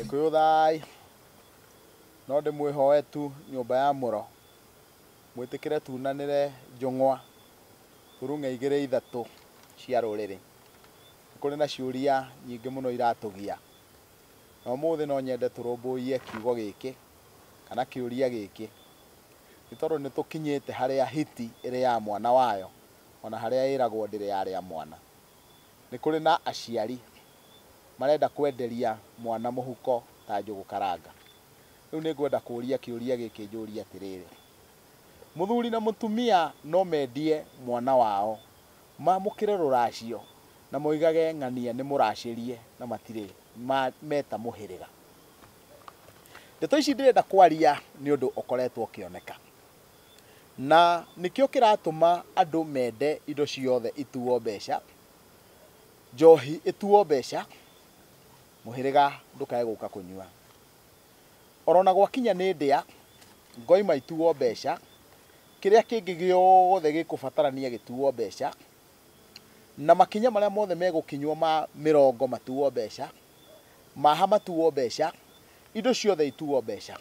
Kuyuthai no ndimwihoe tu nyumba ya muro mwitikire tunanire njung'wa turunga 2-3 cia ruriri kuri na ciuria nyingi muno iratugia na umuthi no nyende turumbuie kiugo giki kana kiuria giki itondu ni tukinyite haria hiti iri ya mwana wayo ona haria iragwo ndiri yari ya mwana ni kuri na aciari marenda kwenderia mwana muhuko ta njugu karanga riu ni ngwenda kuria kiuria giki njuria atiriri muthuri na mutumia no mendie mwana wao mamukire ruracio na moigage ng'ania ni muracirie na matire meta muhiriga ndeto ici ndirenda kwaria ni undu ukoretwo kioneka na nikio kiratuma andu mende indo ciothe ituo mbeca njohi ituo mbeca muhiriga ndukae guka kunyua orona gwakinya ni ndia ngoima ituo mbeca kiria kingi giothe gikubatarania gituo mbeca na makinya maria mothe megukinywa ma mirongo matuo mbeca maha matuo mbeca indo ciothe ituo mbeca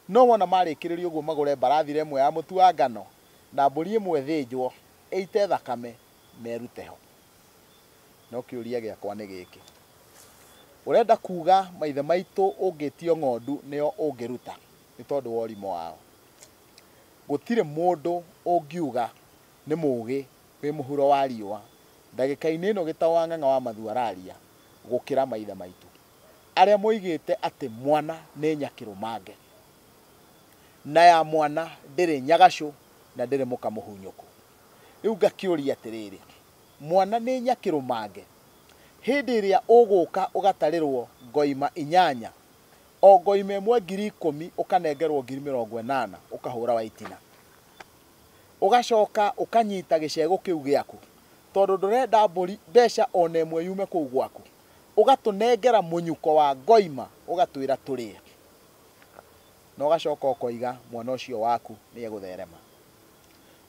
no wona marikiririo uguo magure mbarathi remwe ya mutu wa ngano na mburi imwe thinjwo eite thakame meruteho no kiuria giakwa ni giki urenda kuga maithe maitu ungitio ng'ondu nio ungiruta ni tondu wa urimo wao gutire mundu ungiuga ni mugi wi muhuro wa riwa ndagika-ini ino gitawa ng'ang'a wa mathuararia gukira maithe maitu aria moigite ati mwana ni nyakirumange na ya mwana ndiri nyagacu na ndiri mukamuhunyuku riu ngakiuria atiriri mwana ni nyakirumange hindi iria uguka ugatarirwo ngoima 8 o ngoima 10,000 ukanengerwo 80,000 ukahura wa itina ugacoka ukanyita gicego kiu giaku tondu ndurenda mburi mbeca ona imwe yume kuu gwaku ugatunengera munyuko wa ngoima ugatwira turie no ugacoka ukoiga mwana ucio waku ni egutherema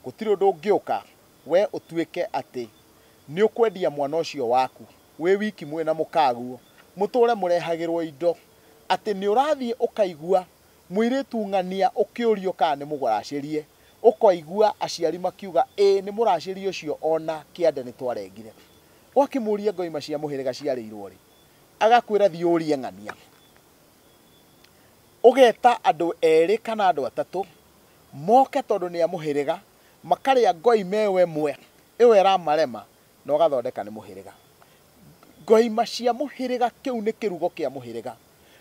gutiri undu ungiuka we utuike ati ni ukwendia mwana ucio waku we wiki mwe na mukaguo muture murehagirwo indo ati ni urathie ukaigua mwiritu ng'ania ukiurio kana ni muguracirie ukoigua aciari makiuga ni muracirie ucio ona kiande ni twarengire wakimuria ngoima cia muhiriga ciarirwo ri agakwira thiurie ng'ania ugeta andu eri kana andu atatu moke tondu ni amuhiriga makaria ngoima ewe mwe ewe ramarema no gathondeka ni muhiriga ngoima cia muhiriga kiu ni kirugo kia muhiriga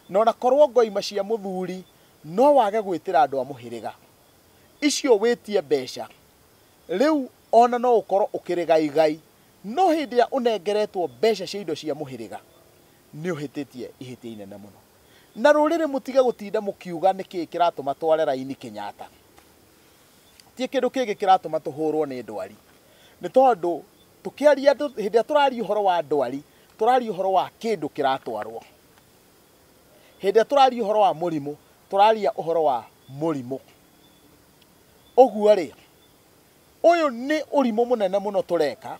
no na korwo ngoima cia muthuri no wage gwitira andu a muhiriga icio witie mbeca riu ona no ukorwo ukirigaigai no hindi ya unengeretwo mbeca cia indo cia muhiriga ni uhititie ihiti inene muno na rurire mutige gutinda mukiuga niki kiratuma tware raini Kenyatta tie kindu kingi kiratuma tuhurwo ni ndwari ni tondu tukiaria hindi ya turari uhoro wa ndwari turari uhoro wa kindu kiratwarwo hindi ya turari uhoro wa murimu turaria uhoro wa murimu oguo ri uyu ni urimo munene muno tureka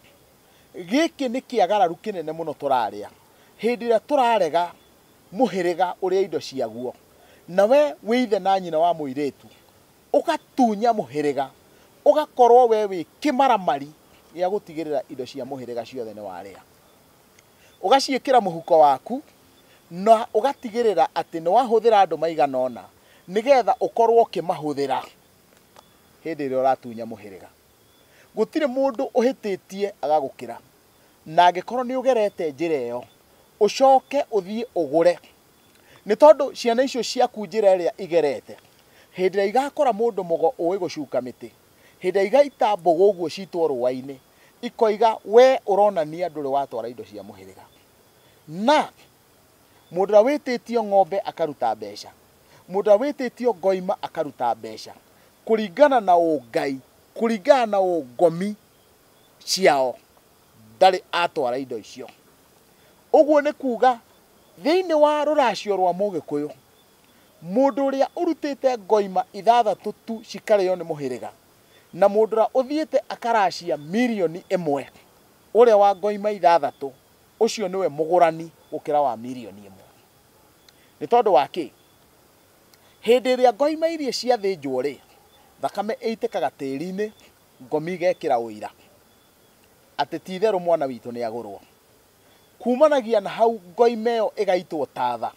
giki ni kiagararu kinene muno turaria hindi ria turarega muhiriga uria indo ciaguo na we withe na nyina wa muiretu ukatunya muhiriga ugakorwo we wi kimaramari ya gutigirira indo cia muhiriga ciothe ni waria ugaciikira muhuko waku na ugatigirira ati ni wahuthira andu maigana ona nigetha ukorwo kimahuthira hindi ria uratunya muhiriga gutire mundu uhititie agagukira na angikorwo ni ugerete njira iyo ucoke uthie ugure ni tondu ciana icio ciaku njira iria igerete hindi ria igakora mundu mugo uwi gucuka miti hindi ria igaita mbogo uguo citwo ruwa-ini ikoiga we uronania nduri watwara indo cia muhiriga na mundu ria wititio ng'ombe akaruta mbeca mundu ria wititio ngoima akaruta mbeca kuringana na ungai kuringana na ungomi ciao ndari atwara indo icio uguo ni kuga thiini wa ruracio rwa Mugikuyu mundu uria urutite ngoima ithathatu tu cikareo ni muhiriga na mundu ra uthiite akaracia milioni 1 uria wa ngoima ithathatu ucio niwe mugurani gukira wa milioni 1 ni tondu waki hindi iria ngoima iria ciathinjwo ri thakame eitikaga tiri-ini ngomi igekira uira ati titheru mwana witu ni agurwo kumanagia na hau ngoima iyo igaitwo tatha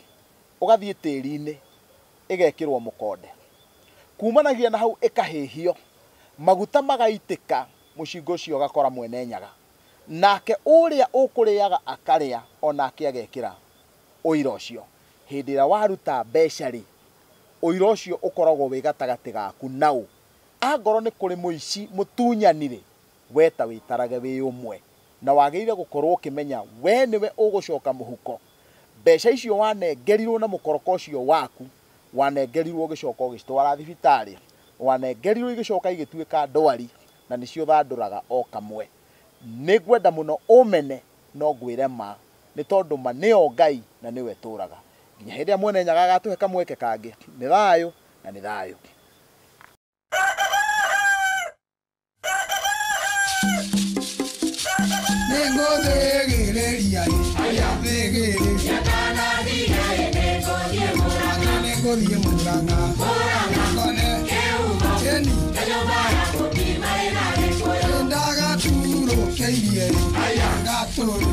ugathie tiri-ini igekirwo mukonde kumanagia na hau ikahihio maguta magaitika mucingo ucio gakora mwene nyaga nake uria ukuriaga akaria onake agekira uira ucio hindi ira waruta mbeca ri uira ucio ukoragwo wi gatagati gaku nau angoro ni kuri muici mutunyanire weta witarage wi umwe na wageire gukorwo ukimenya we niwe ugucoka muhuko mbeca icio wanengerirwo na mukoroko ucio waku wanengerirwo gicoka ugicitwara thibitari wanengerirwo igicoka igituika ndwari na nicio thanduraga o kamwe nigwenda muno umene no ngwire ma ni tondu ma nio Ngai na niwe turaga nginya hindi mwene nyaga gatuhe kamweke kangi ni thayo na ni thayo Ngothie Murang'a ngone Jeni ndagaturo keirie ngaturu